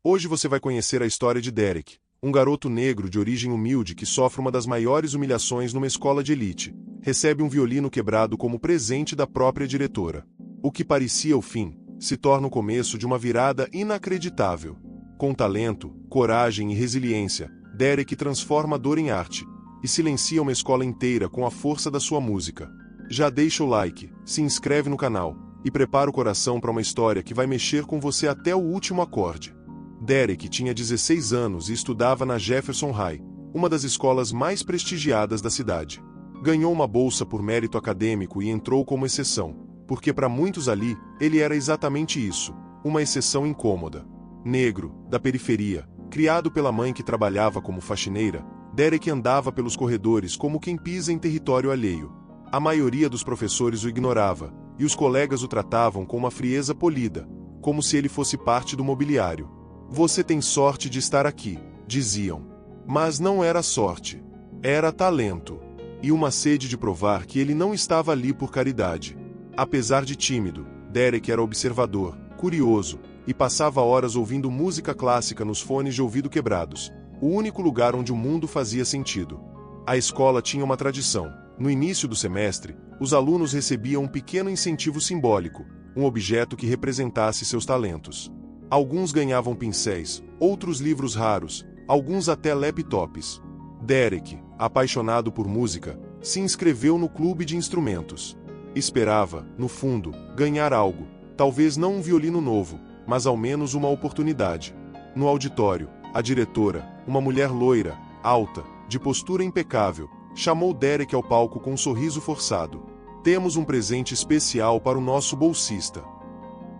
Hoje você vai conhecer a história de Derek, um garoto negro de origem humilde que sofre uma das maiores humilhações numa escola de elite. Recebe um violino quebrado como presente da própria diretora. O que parecia o fim, se torna o começo de uma virada inacreditável. Com talento, coragem e resiliência, Derek transforma a dor em arte e silencia uma escola inteira com a força da sua música. Já deixa o like, se inscreve no canal e prepara o coração para uma história que vai mexer com você até o último acorde. Derek tinha 16 anos e estudava na Jefferson High, uma das escolas mais prestigiadas da cidade. Ganhou uma bolsa por mérito acadêmico e entrou como exceção, porque para muitos ali, ele era exatamente isso, uma exceção incômoda. Negro, da periferia, criado pela mãe que trabalhava como faxineira, Derek andava pelos corredores como quem pisa em território alheio. A maioria dos professores o ignorava, e os colegas o tratavam com uma frieza polida, como se ele fosse parte do mobiliário. "Você tem sorte de estar aqui", diziam. Mas não era sorte. Era talento. E uma sede de provar que ele não estava ali por caridade. Apesar de tímido, Derek era observador, curioso, e passava horas ouvindo música clássica nos fones de ouvido quebrados, o único lugar onde o mundo fazia sentido. A escola tinha uma tradição. No início do semestre, os alunos recebiam um pequeno incentivo simbólico, um objeto que representasse seus talentos. Alguns ganhavam pincéis, outros livros raros, alguns até laptops. Derek, apaixonado por música, se inscreveu no clube de instrumentos. Esperava, no fundo, ganhar algo, talvez não um violino novo, mas ao menos uma oportunidade. No auditório, a diretora, uma mulher loira, alta, de postura impecável, chamou Derek ao palco com um sorriso forçado. "Temos um presente especial para o nosso bolsista."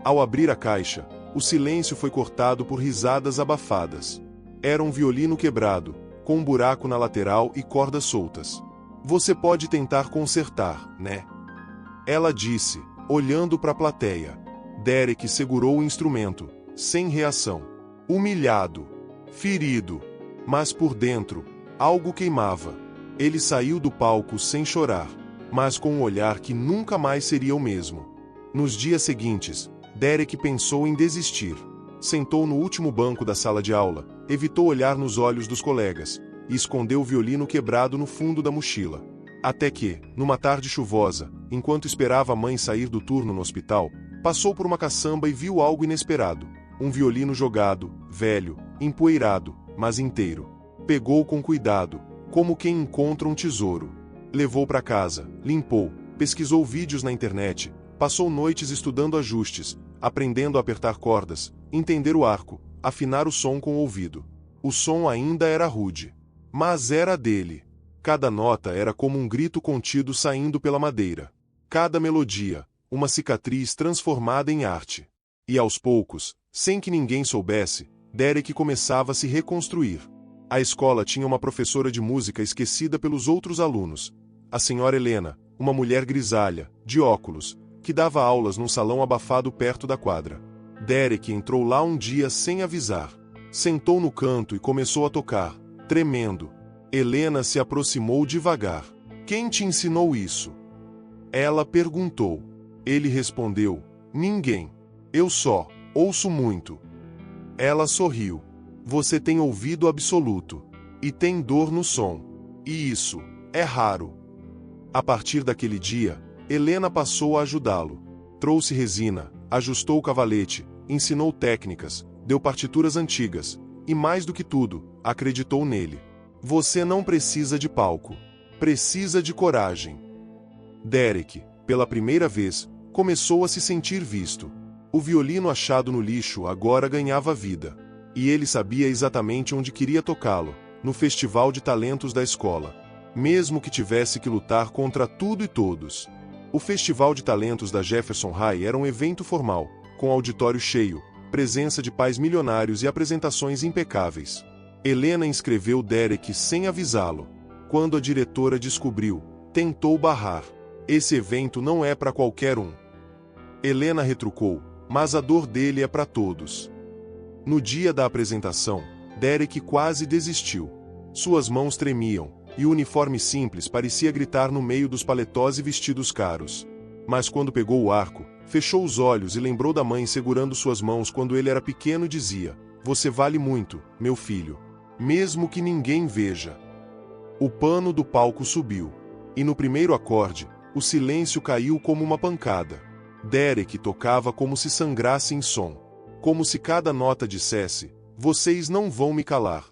Ao abrir a caixa, o silêncio foi cortado por risadas abafadas. Era um violino quebrado, com um buraco na lateral e cordas soltas. "Você pode tentar consertar, né?" ela disse, olhando para a plateia. Derek segurou o instrumento, sem reação. Humilhado. Ferido. Mas por dentro, algo queimava. Ele saiu do palco sem chorar, mas com um olhar que nunca mais seria o mesmo. Nos dias seguintes, Derek pensou em desistir. Sentou no último banco da sala de aula, evitou olhar nos olhos dos colegas, e escondeu o violino quebrado no fundo da mochila. Até que, numa tarde chuvosa, enquanto esperava a mãe sair do turno no hospital, passou por uma caçamba e viu algo inesperado. Um violino jogado, velho, empoeirado, mas inteiro. Pegou com cuidado, como quem encontra um tesouro. Levou para casa, limpou, pesquisou vídeos na internet, passou noites estudando ajustes, aprendendo a apertar cordas, entender o arco, afinar o som com o ouvido. O som ainda era rude, mas era dele. Cada nota era como um grito contido saindo pela madeira. Cada melodia, uma cicatriz transformada em arte. E aos poucos, sem que ninguém soubesse, Derek começava a se reconstruir. A escola tinha uma professora de música esquecida pelos outros alunos, a senhora Helena, uma mulher grisalha, de óculos, que dava aulas num salão abafado perto da quadra. Derek entrou lá um dia sem avisar. Sentou no canto e começou a tocar, tremendo. Helena se aproximou devagar. "Quem te ensinou isso?" ela perguntou. Ele respondeu: "Ninguém. Eu só ouço muito." Ela sorriu. "Você tem ouvido absoluto. E tem dor no som. E isso é raro." A partir daquele dia, Helena passou a ajudá-lo. Trouxe resina, ajustou o cavalete, ensinou técnicas, deu partituras antigas, e mais do que tudo, acreditou nele. Você não precisa de palco. Precisa de coragem. Derek, pela primeira vez, começou a se sentir visto. O violino achado no lixo agora ganhava vida. E ele sabia exatamente onde queria tocá-lo, no Festival de Talentos da escola. Mesmo que tivesse que lutar contra tudo e todos. O Festival de Talentos da Jefferson High era um evento formal, com auditório cheio, presença de pais milionários e apresentações impecáveis. Helena inscreveu Derek sem avisá-lo. Quando a diretora descobriu, tentou barrar. "Esse evento não é para qualquer um." Helena retrucou, "Mas a dor dele é para todos." No dia da apresentação, Derek quase desistiu. Suas mãos tremiam, e o uniforme simples parecia gritar no meio dos paletós e vestidos caros. Mas quando pegou o arco, fechou os olhos e lembrou da mãe segurando suas mãos quando ele era pequeno e dizia: Você vale muito, meu filho. Mesmo que ninguém veja. O pano do palco subiu. E no primeiro acorde, o silêncio caiu como uma pancada. Derek tocava como se sangrasse em som. Como se cada nota dissesse: vocês não vão me calar.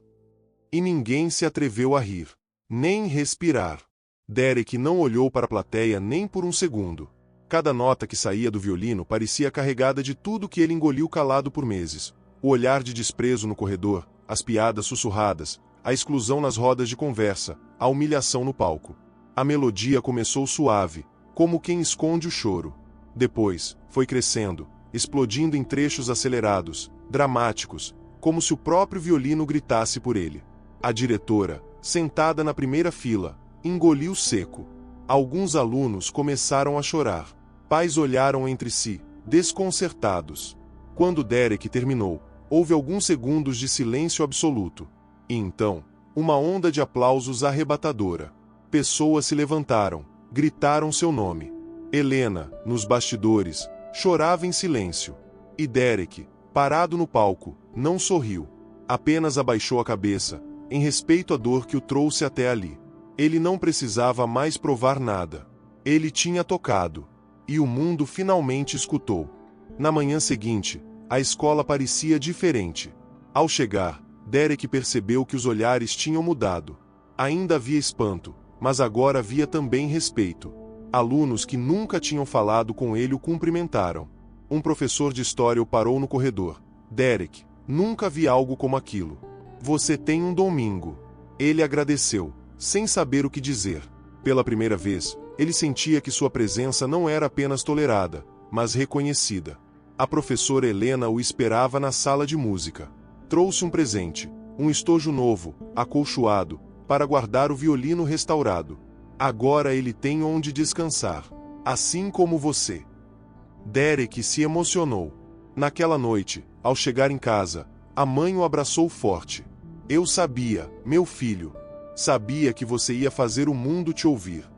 E ninguém se atreveu a rir. Nem respirar. Derek não olhou para a plateia nem por um segundo. Cada nota que saía do violino parecia carregada de tudo que ele engoliu calado por meses. O olhar de desprezo no corredor, as piadas sussurradas, a exclusão nas rodas de conversa, a humilhação no palco. A melodia começou suave, como quem esconde o choro. Depois, foi crescendo, explodindo em trechos acelerados, dramáticos, como se o próprio violino gritasse por ele. A diretora, sentada na primeira fila, engoliu seco. Alguns alunos começaram a chorar. Pais olharam entre si, desconcertados. Quando Derek terminou, houve alguns segundos de silêncio absoluto. E então, uma onda de aplausos arrebatadora. Pessoas se levantaram, gritaram seu nome. Helena, nos bastidores, chorava em silêncio. E Derek, parado no palco, não sorriu. Apenas abaixou a cabeça, em respeito à dor que o trouxe até ali. Ele não precisava mais provar nada. Ele tinha tocado. E o mundo finalmente escutou. Na manhã seguinte, a escola parecia diferente. Ao chegar, Derek percebeu que os olhares tinham mudado. Ainda havia espanto, mas agora havia também respeito. Alunos que nunca tinham falado com ele o cumprimentaram. Um professor de história o parou no corredor. Derek, nunca vi algo como aquilo. Você tem um domingo. Ele agradeceu, sem saber o que dizer. Pela primeira vez, ele sentia que sua presença não era apenas tolerada, mas reconhecida. A professora Helena o esperava na sala de música. Trouxe um presente, um estojo novo, acolchoado, para guardar o violino restaurado. Agora ele tem onde descansar. Assim como você. Derek se emocionou. Naquela noite, ao chegar em casa, a mãe o abraçou forte. Eu sabia, meu filho. Sabia que você ia fazer o mundo te ouvir.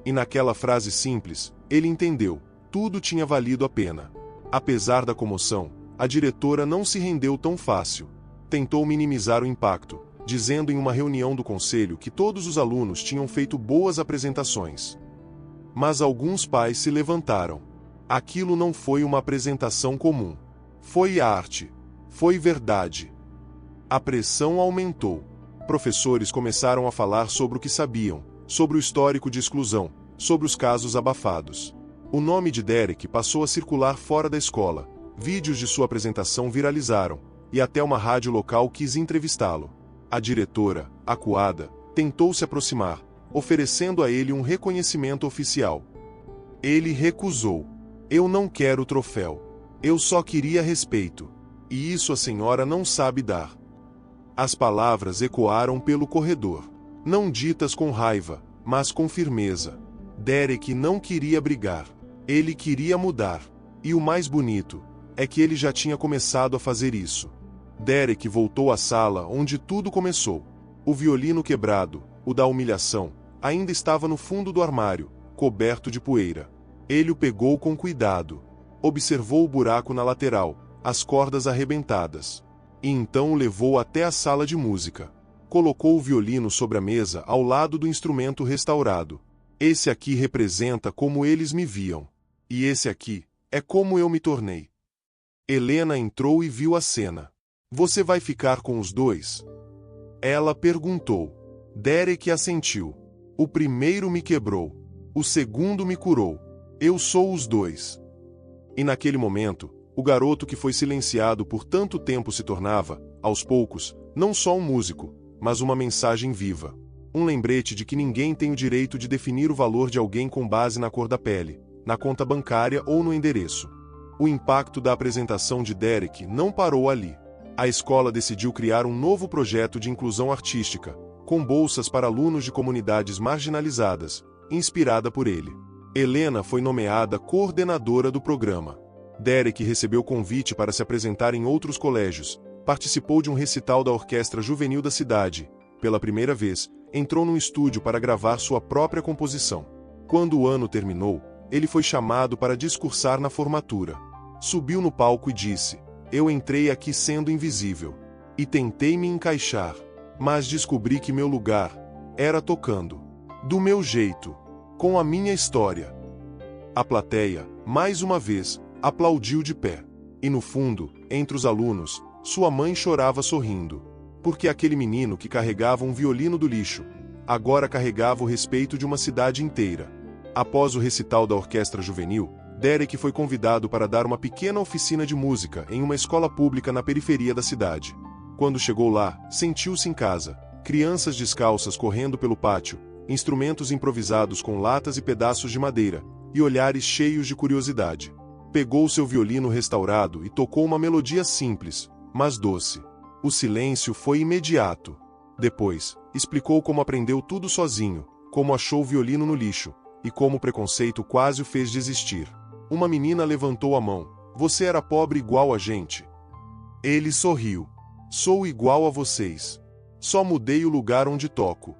E naquela frase simples, ele entendeu, tudo tinha valido a pena. Apesar da comoção, a diretora não se rendeu tão fácil. Tentou minimizar o impacto, dizendo em uma reunião do conselho que todos os alunos tinham feito boas apresentações. Mas alguns pais se levantaram. Aquilo não foi uma apresentação comum. Foi arte. Foi verdade. A pressão aumentou. Professores começaram a falar sobre o que sabiam, sobre o histórico de exclusão, sobre os casos abafados. O nome de Derek passou a circular fora da escola. Vídeos de sua apresentação viralizaram, e até uma rádio local quis entrevistá-lo. A diretora, acuada, tentou se aproximar, oferecendo a ele um reconhecimento oficial. Ele recusou. Eu não quero o troféu. Eu só queria respeito. E isso a senhora não sabe dar. As palavras ecoaram pelo corredor. Não ditas com raiva, mas com firmeza. Derek não queria brigar. Ele queria mudar. E o mais bonito é que ele já tinha começado a fazer isso. Derek voltou à sala onde tudo começou. O violino quebrado, o da humilhação, ainda estava no fundo do armário, coberto de poeira. Ele o pegou com cuidado. Observou o buraco na lateral, as cordas arrebentadas. E então o levou até a sala de música. Colocou o violino sobre a mesa ao lado do instrumento restaurado. Esse aqui representa como eles me viam. E esse aqui é como eu me tornei. Helena entrou e viu a cena. Você vai ficar com os dois? Ela perguntou. Derek assentiu. O primeiro me quebrou. O segundo me curou. Eu sou os dois. E naquele momento, o garoto que foi silenciado por tanto tempo se tornava, aos poucos, não só um músico, mas uma mensagem viva. Um lembrete de que ninguém tem o direito de definir o valor de alguém com base na cor da pele, na conta bancária ou no endereço. O impacto da apresentação de Derek não parou ali. A escola decidiu criar um novo projeto de inclusão artística, com bolsas para alunos de comunidades marginalizadas, inspirada por ele. Helena foi nomeada coordenadora do programa. Derek recebeu convite para se apresentar em outros colégios, participou de um recital da orquestra juvenil da cidade. Pela primeira vez, entrou num estúdio para gravar sua própria composição. Quando o ano terminou, ele foi chamado para discursar na formatura. Subiu no palco e disse: Eu entrei aqui sendo invisível. E tentei me encaixar. Mas descobri que meu lugar era tocando. Do meu jeito. Com a minha história. A plateia, mais uma vez, aplaudiu de pé. E no fundo, entre os alunos, sua mãe chorava sorrindo. Porque aquele menino que carregava um violino do lixo, agora carregava o respeito de uma cidade inteira. Após o recital da orquestra juvenil, Derek foi convidado para dar uma pequena oficina de música em uma escola pública na periferia da cidade. Quando chegou lá, sentiu-se em casa. Crianças descalças correndo pelo pátio, instrumentos improvisados com latas e pedaços de madeira, e olhares cheios de curiosidade. Pegou seu violino restaurado e tocou uma melodia simples, mas doce. O silêncio foi imediato. Depois, explicou como aprendeu tudo sozinho, como achou o violino no lixo, e como o preconceito quase o fez desistir. Uma menina levantou a mão. Você era pobre igual a gente. Ele sorriu. Sou igual a vocês. Só mudei o lugar onde toco.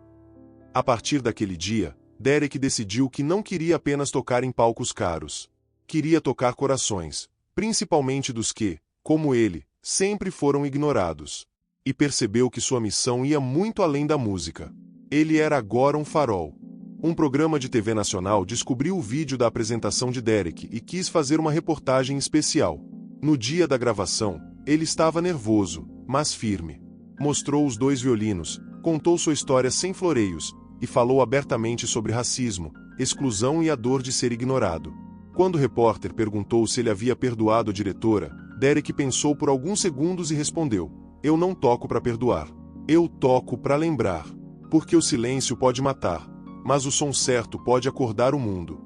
A partir daquele dia, Derek decidiu que não queria apenas tocar em palcos caros. Queria tocar corações, principalmente dos que, como ele, sempre foram ignorados. E percebeu que sua missão ia muito além da música. Ele era agora um farol. Um programa de TV nacional descobriu o vídeo da apresentação de Derek e quis fazer uma reportagem especial. No dia da gravação, ele estava nervoso, mas firme. Mostrou os 2 violinos, contou sua história sem floreios, e falou abertamente sobre racismo, exclusão e a dor de ser ignorado. Quando o repórter perguntou se ele havia perdoado a diretora, Derek pensou por alguns segundos e respondeu: Eu não toco para perdoar. Eu toco para lembrar. Porque o silêncio pode matar, mas o som certo pode acordar o mundo.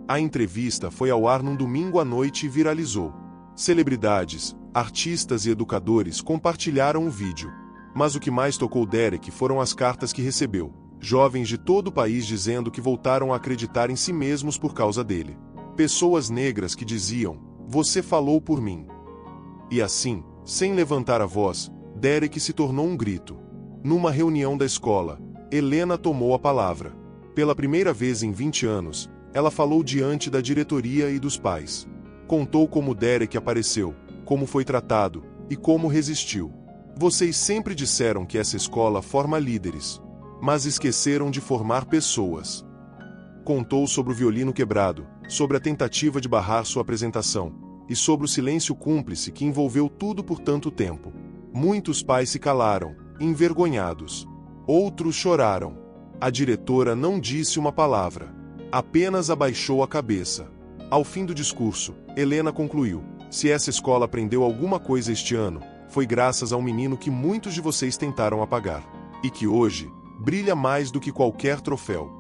A entrevista foi ao ar num domingo à noite e viralizou. Celebridades, artistas e educadores compartilharam o vídeo. Mas o que mais tocou Derek foram as cartas que recebeu. Jovens de todo o país dizendo que voltaram a acreditar em si mesmos por causa dele. Pessoas negras que diziam: Você falou por mim. E assim, sem levantar a voz, Derek se tornou um grito. Numa reunião da escola, Helena tomou a palavra. Pela primeira vez em 20 anos, ela falou diante da diretoria e dos pais. Contou como Derek apareceu, como foi tratado e como resistiu. Vocês sempre disseram que essa escola forma líderes, mas esqueceram de formar pessoas. Contou sobre o violino quebrado, sobre a tentativa de barrar sua apresentação, e sobre o silêncio cúmplice que envolveu tudo por tanto tempo. Muitos pais se calaram, envergonhados. Outros choraram. A diretora não disse uma palavra. Apenas abaixou a cabeça. Ao fim do discurso, Helena concluiu: Se essa escola aprendeu alguma coisa este ano, foi graças a um menino que muitos de vocês tentaram apagar. E que hoje, brilha mais do que qualquer troféu.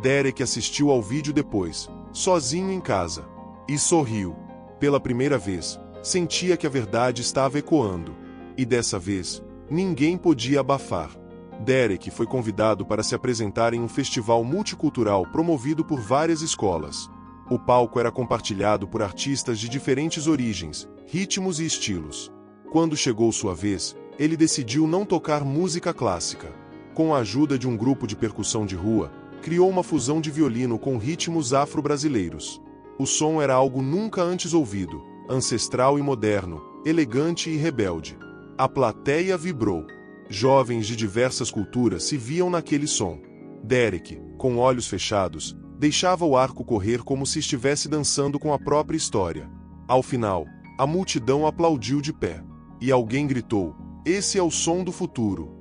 Derek assistiu ao vídeo depois, sozinho em casa. E sorriu. Pela primeira vez, sentia que a verdade estava ecoando. E dessa vez, ninguém podia abafar. Derek foi convidado para se apresentar em um festival multicultural promovido por várias escolas. O palco era compartilhado por artistas de diferentes origens, ritmos e estilos. Quando chegou sua vez, ele decidiu não tocar música clássica. Com a ajuda de um grupo de percussão de rua, criou uma fusão de violino com ritmos afro-brasileiros. O som era algo nunca antes ouvido, ancestral e moderno, elegante e rebelde. A plateia vibrou. Jovens de diversas culturas se viam naquele som. Derek, com olhos fechados, deixava o arco correr como se estivesse dançando com a própria história. Ao final, a multidão aplaudiu de pé. E alguém gritou: Esse é o som do futuro.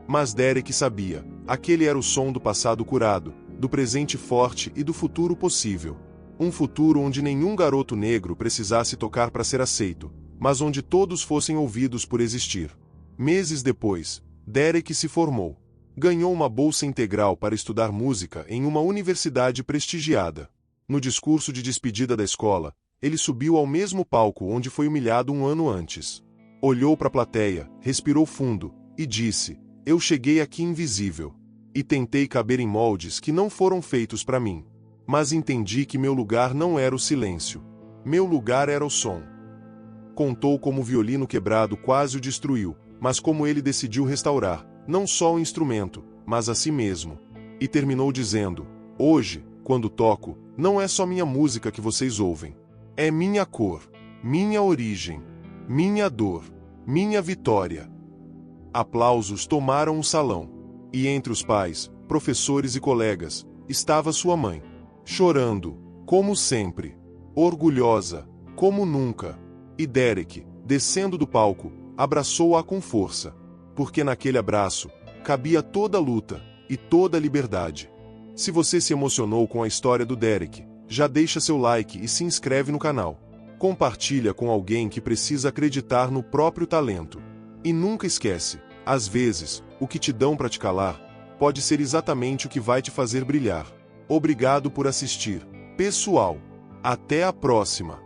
Mas Derek sabia, aquele era o som do passado curado, do presente forte e do futuro possível. Um futuro onde nenhum garoto negro precisasse tocar para ser aceito, mas onde todos fossem ouvidos por existir. Meses depois, Derek se formou. Ganhou uma bolsa integral para estudar música em uma universidade prestigiada. No discurso de despedida da escola, ele subiu ao mesmo palco onde foi humilhado um ano antes. Olhou para a plateia, respirou fundo, e disse: Eu cheguei aqui invisível. E tentei caber em moldes que não foram feitos para mim. Mas entendi que meu lugar não era o silêncio. Meu lugar era o som. Contou como o violino quebrado quase o destruiu, mas como ele decidiu restaurar, não só o instrumento, mas a si mesmo. E terminou dizendo: Hoje, quando toco, não é só minha música que vocês ouvem. É minha cor, minha origem. Minha dor. Minha vitória. Aplausos tomaram o salão. E entre os pais, professores e colegas, estava sua mãe. Chorando, como sempre. Orgulhosa, como nunca. E Derek, descendo do palco, abraçou-a com força. Porque naquele abraço, cabia toda a luta e toda a liberdade. Se você se emocionou com a história do Derek, já deixa seu like e se inscreve no canal. Compartilha com alguém que precisa acreditar no próprio talento. E nunca esquece, às vezes, o que te dão para te calar, pode ser exatamente o que vai te fazer brilhar. Obrigado por assistir. Pessoal, até a próxima!